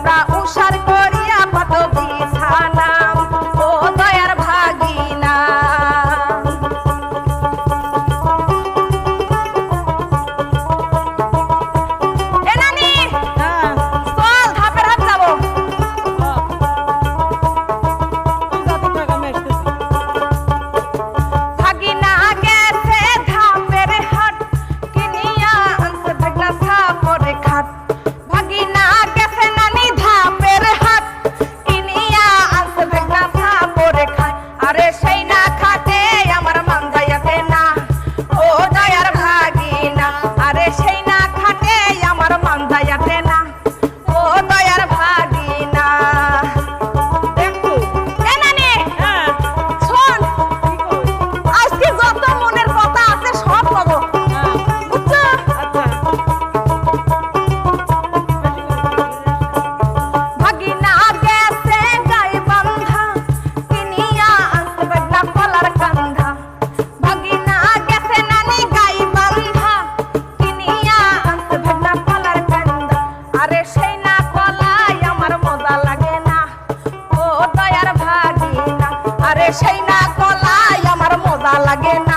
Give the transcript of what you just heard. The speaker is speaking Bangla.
তোমরা উষার করিয়া কত বিছানা ও দয়ার ভাগিনা এ নানি চল ধাপের হাত যাবো ভাগিনা গেছে ধাপের হাট কিনিয়া আনছে ভাগনা সাপরে খাট ভাগিনা গেছে নানি ধাপের হাট কিনিয়া আনছে ভাগনা সাপরে খাট আরে সেই না খাটে আমার মন যাইতে না ও দয়ার ভাগিনা আরে সেই না খাটে আমার মন যাইতে না ও দয়ার ভাগিনা দেখো এ নানি শোন আজকে যত মনের কথা আছে সব কব বুঝছো ভাগিনা গেছে গাই বান্ধা কিনিয়া আনছে ভাগনা কলার কান্ধা ভাগিনা গেছে নানি গাই বান্ধা কিনিয়া আনছে ভাগনা কলার কান্ধা আরে সেই না কলাই আমার মজা লাগে না ও দয়ার ভাগিনা আরে সেই না কলাই আমার মজা লাগে না